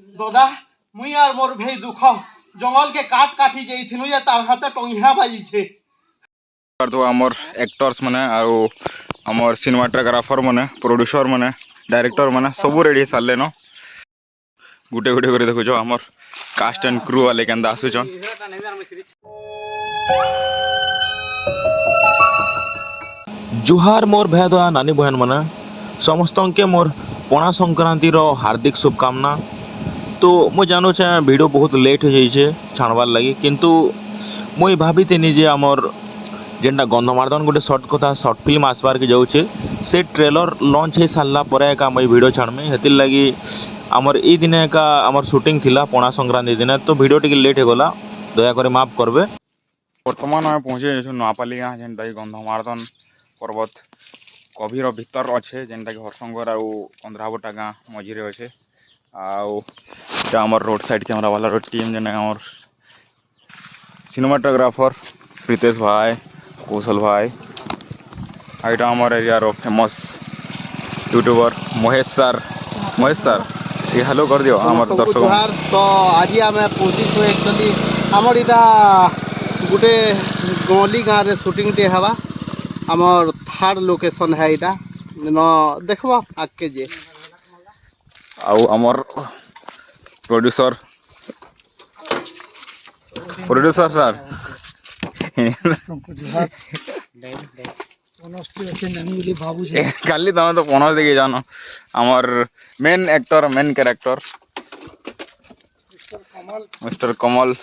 दादा मुई यार मोर भाई दुख जंगल के काट काटी जाइथिनु या तार हाथे टंगिया बाजी छे तो आमर एक्टर्स माने आरो आमर सिनेमाटोग्राफर माने प्रोड्यूसर माने डायरेक्टर माने सब रेडी सारले न गुटे गुटे करे देखो जो आमर कास्ट एंड क्रू वाले केंदा आसुचन जुहार मोर भाई दया नानी बहन माने समस्त के मोर पणा संक्रांति रो हार्दिक शुभकामना। तो मुझे जानू चे वीडियो बहुत लेट हो जाइए छाणवार लगी किंतु मुई भाभी जे आमर जेनटा गंधमार्दन गोटे शॉर्ट फिल्म आसबार के जाऊे से ट्रेलर लॉन्च हो सारा पर एका मुई वीडियो छाड़मी हेतिर लगी आमर ई दिन एका आमर शूटिंग थिला पणा संक्रांति दिन तो वीडियो टिके लेट हो गला दयाकोरी माफ करबे। वर्तमान आम पहुँचे नुआपाली गाँ जेनटा गंधमार्दन पर्वत कभीर भीतर अच्छे जेनटा कि हरसंगर आउ कंद्राबटा गाँ मझीरे अच्छे आमर रोड साइड कैमरा वाला टीम जेन आमर सिनेमाटोग्राफर प्रीतेश भाई कौशल भाई आईटा आमर एरिया रो फेमस यूट्यूबर महेश सर ये हेलो कर दियो आमर दर्शक तो आज आम पहुँची एक्चुअली आमर इटा गोटे गली गाँव रे शूटिंग टे हवा आमर थर्ड लोकेशन है इटा न देखबो आके जे आउ आमर प्रोड्यूसर सर काली तुम तो पनस देखी जान आमर main actor main character mister Kamal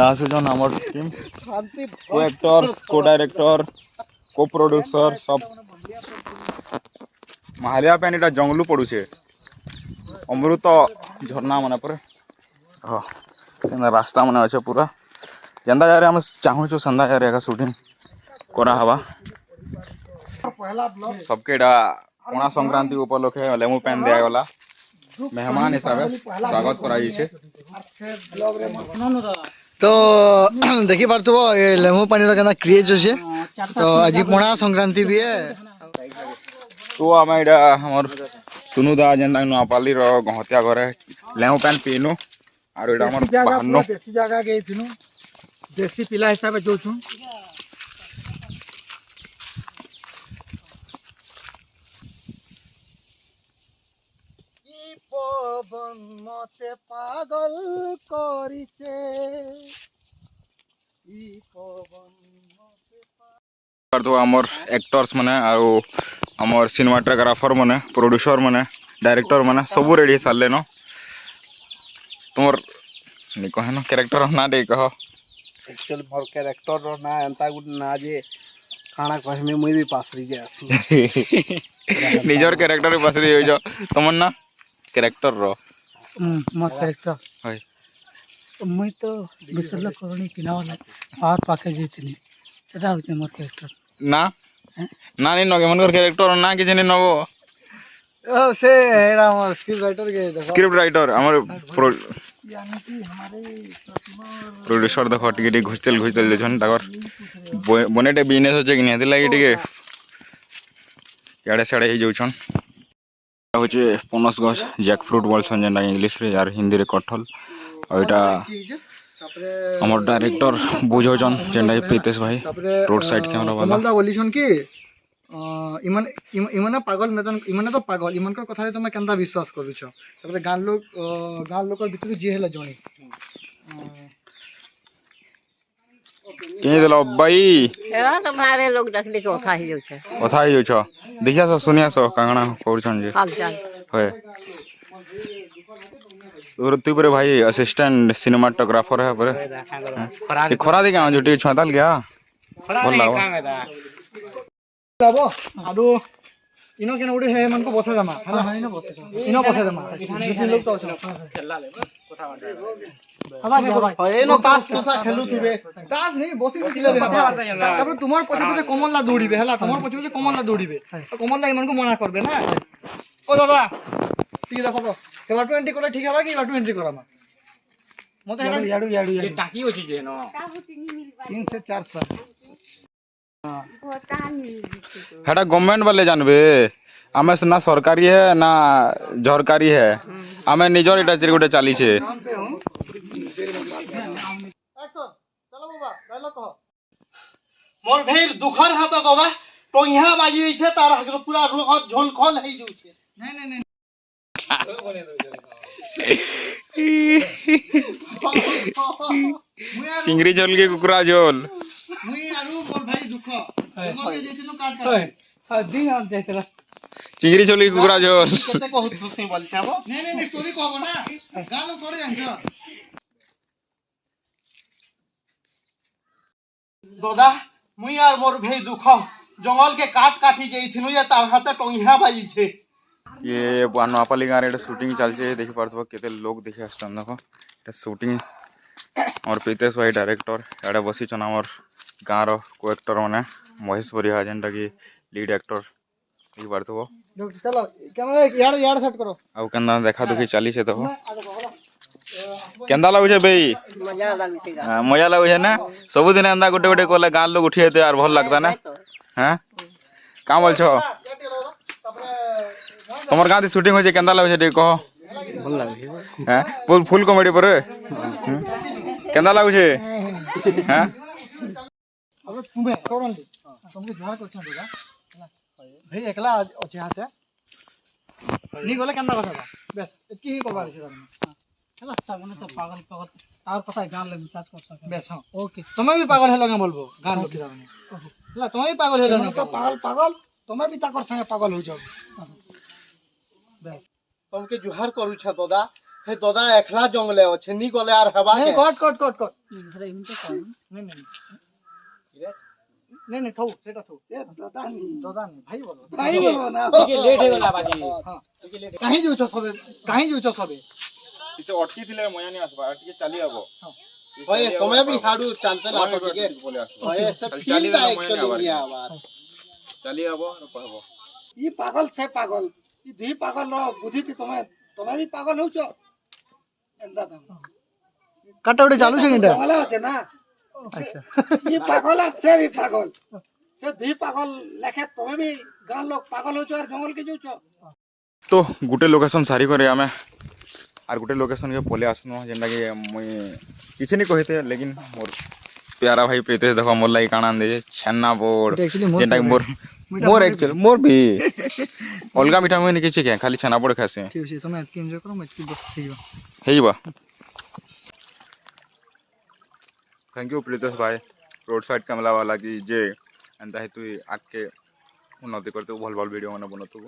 आसुचन आमर टीम को एक्टर को डायरेक्टर को प्रोड्यूसर सब महालिया पेन इटा जंगलू पड़ुचे अमृत झरना मन पर रास्ता मन अच्छे पूरा जेंदा जारे हम चाहूँ संदा जारे का शूटिंग करा हवा सबके पणा संक्रांति उपलक्षे लेमु पेन दिया गला मेहमान हिसाब से स्वागत कराई छे। तो देखी पार्थुबो ये लेमु पानी रो केना क्रेज होचे तो आज पणा संक्रांति भी है तो आम इटा हमर सुनुदा जेनता नुआपाली रो गहतिया घरे लेमु पेन पीनु आरो इटा हमर बाहनो देसी जगह गई थिनु देसी पिला हिसाब से जोछु पवन मते पागल करिছে ই पवन मते तो आमर एक्टर्स माने आरो आमर सिनेमाटोग्राफर माने प्रोड्यूसर माने डायरेक्टर माने सब रेडी सारले न तुमर नि कहे न कैरेक्टर ना दे कह एक्चुअली मोर कैरेक्टर रो ना एंता गुड ना जे खाना कहमे मुई भी पासरी जे आसी निजर कैरेक्टर पासरी हो जो तुमन ना कैरेक्टर रो मोर कैरेक्टर होय मुई तो बिसरला करणी किनावाला और पाके जेतनी सेटा होचे मोर कैरेक्टर ना ना नि नगे मनकर कैरेक्टर ना कि जने नबो ओ से एरा मोर स्क्रिप्ट राइटर के देखो स्क्रिप्ट राइटर हमर यानी कि हमारे प्रोड्यूसर देखो टिके घुसतेल जछन ताकर बनेटे बिजनेस होचे कि नहीं लागी टिके याडे साडे ही जोछन होचे पनस गछ जैक फ्रूट बोलछन जेना इंग्लिश रे यार हिंदी रे कटहल और एटा हमर डायरेक्टर बुझोजन जेना प्रीतेश भाई रोड साइड कैमरा वाला कमलदा बोलिछन कि इमने पागल मेतन इमने तो पागल इमनकर कथा रे तुम केनता विश्वास करूछ तबरे गान लोक भितर जे हेला जणी के देलो भाई एरा तुम्हारे लोग देखली के ओथा ही जो छ देखिया सो सुनिया सो कांगना करछन जे हाल चाल होय और तू परे भाई असिस्टेंट सिनेमाटोग्राफर है परे खरा दे गांव जुटी छताल गया बोल लाओ लाबो आरो इनो केन उडे हे मन को बसा जमा हला इनो बसा जमा तीन लोग तो छ खेलला ले कथा बाटे हवा एनो तास तुसा खेलु थिबे तास नहीं बसी दिले तब तुमार पछे पछे कमलला दौड़ीबे हला तुमार पछे पछे कमलला दौड़ीबे तो कमलला इमन को मना करबे ना ओ दादा ठीक देखो तो केवाटू एंट्री करले ठीक हेबा कि वाटू एंट्री करामा मते याडू ये टाकी होची जे न 3 से 400 हेटा गवर्नमेंट वाले जानबे आमे ना सरकारी है ना झरकारी है आमे निजर इटा चिर गोटे चलीछे काम पे हूं एक्शन चलो बाबा डायलॉग कहो मोर भेर दुखर हाथ दादा तो यहाँ बाजी छै तार पूरा रोह झोल खोल है जो छै नहीं चिंगरी झोल के कुकुरा झोल मुई आरु मोर भाई दुख मोर के जैसे काट काट हां दिन हम जाइतला चिंगरी झोल के कुकुरा झोल केते कहू से बोल छाबो नहीं स्टोरी कहबो ना गानो थोड़े जानछो दादा मुई आर मोर भाई दुख जंगल के काट काटी जइथिनु या तार हाथ तो यहाँ बाजी छै ये नवापाली गाँव रे शूटिंग चलছে देखि पारथबो केते लोग देखि आछन देखो এটা शूटिंग और प्रीतेश भाई डायरेक्टर एडे बसी छन हमर गाँव रो को एक्टर माने महेश बरिया जेंटा की लीड एक्टर देखि पारथबो चलो कैमरा यार सेट करो आ केंदा देखा दुखी चली छे देखो केंदा लागु छे बेई मजा लागै छै मजा लागु छे ना सब दिन एंदा गोटे गोटे कोले गाँव लोग उठी जेते यार भल लागता ना हैं का बोल छो तमर गाँव शूटिंग होय छे केंदा लागु छे कहो भल लागै हैं फुल कॉमेडी पर केंदा लागु छे हैं अब तुम्हें कौन ली तुमके जोहार करछन दादा भाई एकला अछि हाथे नी गले केंदा কথা बस इतकी ही करबा छै दादा हैला सामने तो पागल पागल और पता है गान ले रिचार्ज कर सके बस हां ओके तुम्हें भी पागल है लगे बोलबो गान लोग की दादा हैला तुम्हें भी पागल है लगे तो पागल तुम्हें भी ताकर संगे पागल हो जाओ बस तुमके जोहार करू छ दादा हे दादा एकला जंगले अछि नी गले आर हवा के कट अरे इनके काम नहीं थौ सेटा थौ ए दादा नहीं भाई बोलो ना ठीक है लेट हो गला बाजी हां कहीं जो सबे इसे अटकी थिले मया नहीं आसबा अटकी चली आबो ओए तुम्हें भी हाडू चलते ना सके बोले आसबो ओए सब चली फील ना एक चली आवार चली आबो और कहबो ई पागल से पागल ई दी पागल रो बुद्धि थी तुम्हें भी पागल हो छो एंदा दम कटौड़ी चालू छे इंटा वाला আছে ना अच्छा ई पागल और से भी पागल से दी पागल लेखे तुम्हें भी गांव लोग पागल हो छो और जंगल के जो छो तो गुटे लोकेशन सारी करे आमे और गुटे लोकेशन के पले आसनो जेंटा कि मुई किछि नहीं कहते लेकिन मोर प्यारा भाई प्रीतेश देखो मोर लागि काना दे छन्ना बोर्ड जेंटा कि मोर एक्चुअली मोर भी अलगा मीठा मुई नहीं किछि के खाली छन्ना बोर्ड खासे ठीक है तुम एतकी एंजॉय करो मैं बस हेइबा थैंक यू प्रीतेश भाई रोड साइड कैमरा वाला की जे एंता है तू आके उन्नति करते भल भल वीडियो माने बनतु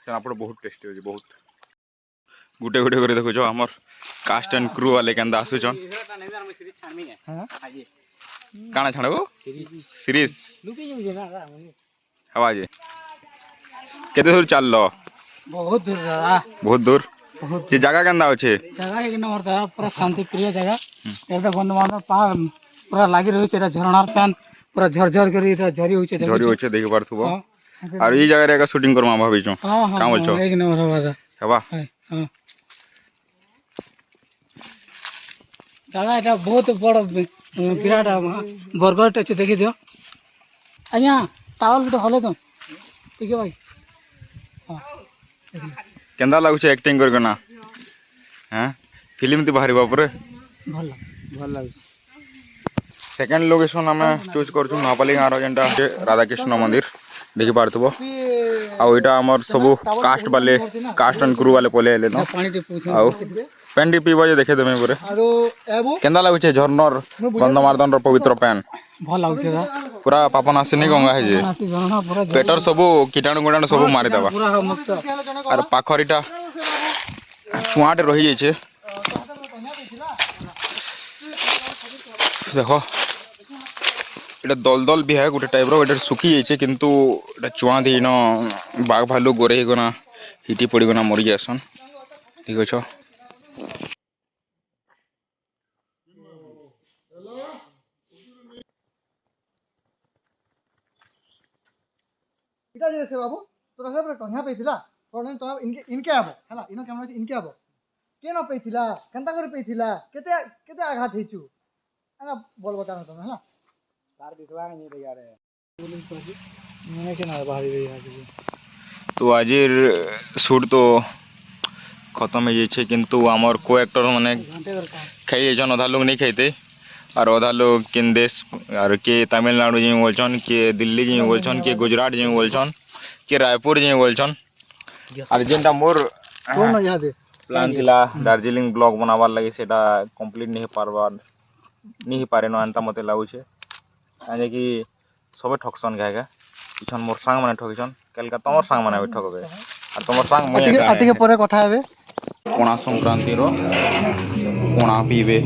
छनापोड़ बहुत टेस्टी हो बहुत गुटे गुटे कर देखो हमर कास्ट एंड क्रू वाले केंदा आसुचन काना छाड़बो सीरीज हवा जे केते दूर चल लो बहुत दूर दादा बहुत दूर ये जगह केंदा होछे जगह एक नंबर दादा पूरा शांति प्रिय जगह एटा गंधमार्ग पहाड़ पूरा लागी रही छै झरनार पैन पूरा झरझर करी झरी होछे झरी होछे देख पारथुबो और ई जगह रे का शूटिंग करमा भाभी छो का बोल छो एक नंबर हवा हवा हां दादा एटा बहुत बड़ विराट बरगड अछि देखि दियो अनिया टावल तो हले तो ठीक है भाई हां केंदा लागु छे एक्टिंग कर ना हैं फिल्म ती बाहरी बापरे भल लागु सेकंड लोकेशन हमें चूज करछु नवापाली गाँव जेंटा राधाकृष्ण मंदिर देखि पारथबो आ ओइटा हमर सब कास्ट वाले कास्ट एंड क्रू वाले पले आले न पानी टे पूछ आ पेंडी पीबा जे देखे देमे परे आरो एबो केंदा लागु छे झरनर गंधमार्दन रो पवित्र पैन भल लागु छे पूरा पापन आसिनी गंगा है जे झरना पूरा पेटर सब कीटाणु गुटाणु सब मारी देबा पूरा मुक्त और पाखरीटा चुआट रही जाय छे देखो एटा दलदल भी है गोटे टाइप रो एटा सुखी जाय छे किंतु एटा चुआ दी न बाघ भालू गोरे गना हिटी पड़ी गना मरि जासन ठीक अछि इटा जे से बाबू तोरा सब रे टंगा पेथिला तोने तो इनके आबो हला इनो कैमरा इनके आबो केनो पेथिला केनता करे पेथिला केते आघात हेचू आना बोल बता तुम हला तार विश्वास नहीं रे यार बोलिंग को मैंने के ना बाहरी रे यार तो आजिर शूट तो खत्म हो जाए किंतु आमर को एक्टर मैंने खाई जान अधा लोग नहीं खाते और अधा लोग किन देश और के तमिलनाडु जी बोलछन के दिल्ली जी बोलछन के गुजरात जी बोलछन के रायपुर जी बोलछन और जेनटा मोर कौन यहाँ दे प्लान थिला दार्जिलिंग ब्लॉग बनाबार लगी सेटा कंप्लीट नहीं पारबार नहीं पारे न एंता मते लागुछे काजे कि सबे ठकसन गायगा पिछन मोर सांग माने ठकिछन कलका तमर सांग माने ठकबे और तमर सांग मय आती के परे कथा हेबे कोणा संक्रांति रो कोणा पीबे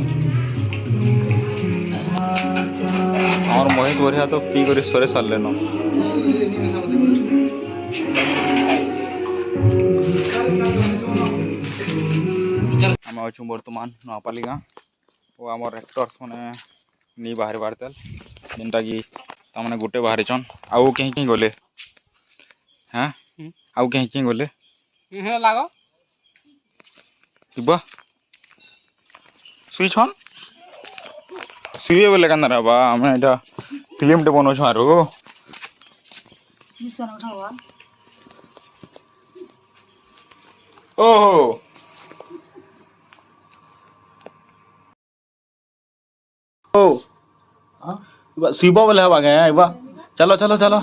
और महेश बरिया तो पी करे सरे साल लेनो आम अच्छु बर्तमान नआपाली गाँ वो आमर एक्टर्स मैंने नहीं बाहर बाहरतेल जेनटा कि तमने गोटे बाहरी छन आउ कहीं कहीं गले हाँ आउ कहीं कहीं गले लागो बा सुई छन सुई बोले कान रहा आम एटा फिल्म टे बनौ आरो ओहो ओ सुईबा बोले हवा गया इबा चलो चलो चलो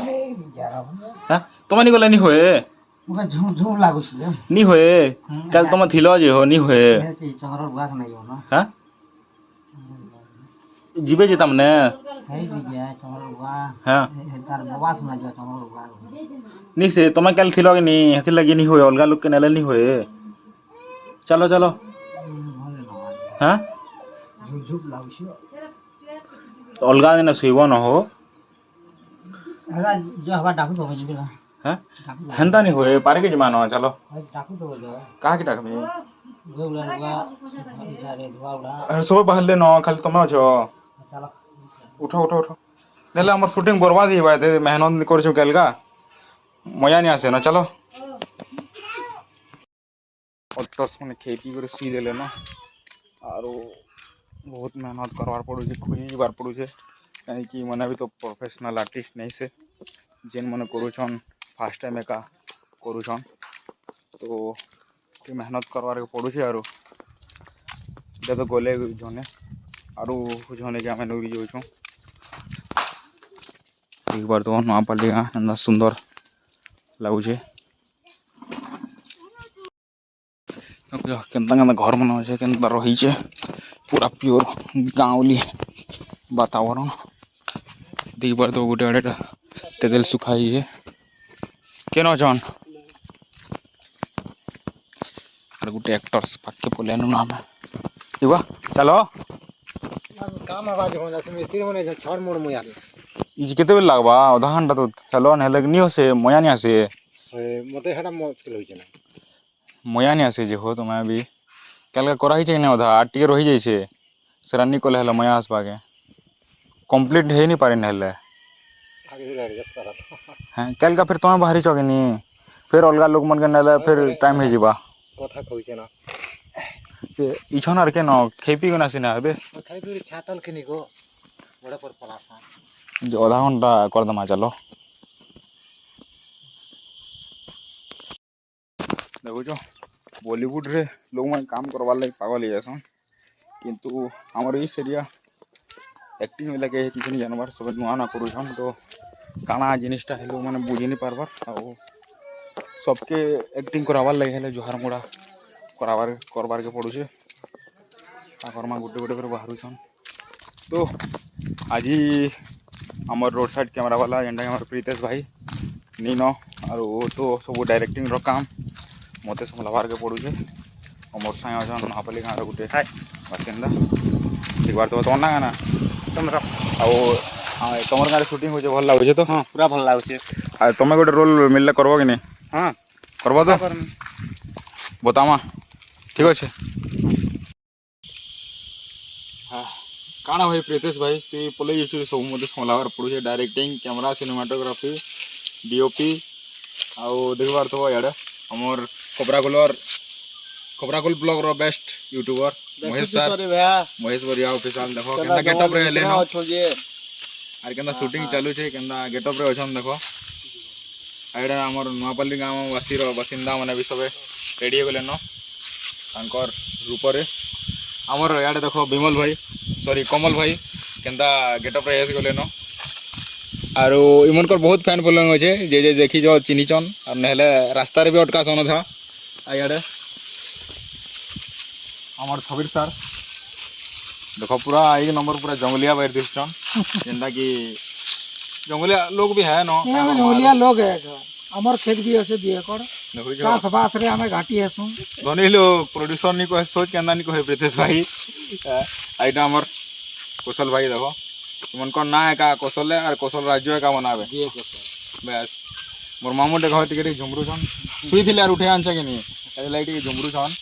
हां तुम नहीं गले नहीं होए मुझे झूम झूम लागो छी नहीं होए कल तुम थिलो जे हो नहीं होए चहर बुआ के नहीं हो ना हां जीबे जे तमने है जे चहर बुआ हां तार बाबा सुना जो चहर बुआ नहीं से तुम कल थिलो कि नहीं हथि लगी नहीं होए अलगा लोग के नेले नहीं होए चलो चलो हां झूम झूम लागो छी अलगा दिन सुईबो न हो हला जो हवा डाकू तो बजे बिना हैं हंता नहीं होए पारे के जमानो चलो डाकू तो बजे कहा के डाक में गोला दुआ जारे दुआ उड़ा अरे सब बाहर ले न खाली तुम छो चलो उठो उठो उठो नेले हमर शूटिंग बर्बाद ही बाय मेहनत करछु कलका मजा नहीं आसे न चलो एक्टर्स माने खेती करे सुई देले न आरो बहुत मेहनत करवार पड़ू खोजी जीवार पड़ू कहीं मैंने भी तो प्रोफेशनल आर्टिस्ट नहीं से जेन मैंने करुछन फास्ट टाइम एका करुछन तो मेहनत करवार के पड़ू आरो तो गले जने आरो जने के आम नौरी जाऊँ एक बार तो नआपाली गाँ एंदा सुंदर लगुचे केन्ता केन्ता घर मन अच्छे केन्ता रही पूरा प्योर गाँवली वातावरण दी बार तो गोटे आड़े तेल सुखाई है केन अछन और गोटे एक्टर्स पाके पलेन नाम इबा चलो काम आवाज हो जाते मिस्त्री मने छोड़ मोड़ मुया इज केते बेल लागबा आधा घंटा तो चलो नेले नहीं हो से मया नहीं आसे मते हेडा मुश्किल होई छै मया नहीं आसे जे हो तुम्हें अभी कल का करा ही चाहिए अधा आठ टिके रही जाइए सेरा नहीं कले हेला मया आसपा के कंप्लीट है नहीं पारे हेले हाँ कल का फिर तुम्हें बाहरी चौके नहीं फिर अलग लोग मन के नेले फिर टाइम हो जावा कथा कहै ना इछन आर के न खेपी गना सिना हेबे खाइ फिर छातल के निको बड़ा पर पलासा जो आधा घंटा कर दमा चलो देखो जो बॉलीवुड रे लोग मैं काम करवार लगे पागल हो जासन किंतु हमारे इस एरिया एक्टिंग में लगे किसी नहीं जानवर सब नुआ ना करुछन तो काना जिनिसटा है लोग मैंने बुझी नहीं पारबार और सबके एक्टिंग कराबार लगे हेले जुहार मुड़ा कराबार करबार के पड़ुचे आकरमा गोटे गोटे कर बाहरुछन तो आज आमर रोड साइड कैमरा वाला जेनटा हमार प्रीतेश भाई नीनो और वो तो सब डायरेक्टिंग रो काम मते संभालबार के पड़ुचे और मोर साई अछन नआपाली गाँव गोटे बासिंदा एक बार तो बताओ ना गाना तुमरा आ तमर गाँव शूटिंग होचे भल लागुचे तो हां पूरा भल लागुचे आ तमे गोटे रोल मिलले करबो कि नहीं हां करबो तो बतामा ठीक अच्छे हाँ काना भाई प्रीतेश भाई तु पलै जाइछु सब मते संभालबार पड़ुचे डायरेक्टिंग कैमरा सिनेमाटोग्राफी डीओपी आउ देखबार तो याडे हमर खबराकुल ब्लॉग रो best YouTuber Mahesh sir Mahesh Bariya official देखो केना गेटअप रे हेले न आर केना शूटिंग चालू छे केना गेटअप रे अछन देखो ଏଇଟା ଆମର ନୂଆପଲ୍ଲୀ ଗାଁବାସୀର ବାସିନ୍ଦା ମାନେ ବି ସବେ ରେଡ଼ି ହେଇଗଲେନ ତାଙ୍କର ରୂପରେ। ଆମର ଇଆଡ଼େ ଦେଖ ବିମଲ ଭାଇ ସରି କମଲ ଭାଇ କେନ୍ତା ଗେଟଅପ୍ରେ ଆସିଗଲେନ। ଆରୁ ଏମାନଙ୍କର ବହୁତ ଫ୍ୟାନ୍ ଫଲୋଇଂ ଅଛେ ଯେ ଦେଖିଛ ଚିହ୍ନିଛନ୍ ଆଉ ନହେଲେ ରାସ୍ତାରେ ବି ଅଟକାସନ୍ ଅଧା। ଇଆଡ଼େ ଆମର ଛବିର ସାର୍ ଦେଖ ପୁରା ଏକ ନମ୍ବର ପୁରା ଜଙ୍ଗଲିଆ ବାଇର ଦିଶୁଛନ୍ ଯେନ୍ତା କି ଜଙ୍ଗଲିଆ ଲୋକ ବି ହେ ନ ଜଙ୍ଗଲିଆ ଲୋକ আমার ক্ষেত भी আছে 2 एकड़ ଦେଖୁଛ चाष बास रे हमें घाटी हेसु ଧନୀ ଲୋ ପ୍ରୋଡ୍ୟୁସର ନି କହେ ସୋଚ କେନ୍ତା ନି କହେ ପ୍ରୀତେଶ ଭାଇ। ଏଇଟା ଆମର କୌଶଲ ଭାଇ ଦେଖ ଏମାନଙ୍କର ନାଁ ଏକା କୌଶଲ ଆର୍ କୌଶଲ ରାଜ୍ୟ ଏକା ମନାବେ ବେଶ ମୋର୍ ମାମୁଁ ଦେଖ ଟିକେ ଟିକେ ଝୁମରୁଛନ୍ ଶୁଇଥିଲେ ଆର୍ ଉଠେଇ ଆନছে କି ନି ଏଥିଲାଗି ଟିକେ ଝୁମରୁଛନ୍।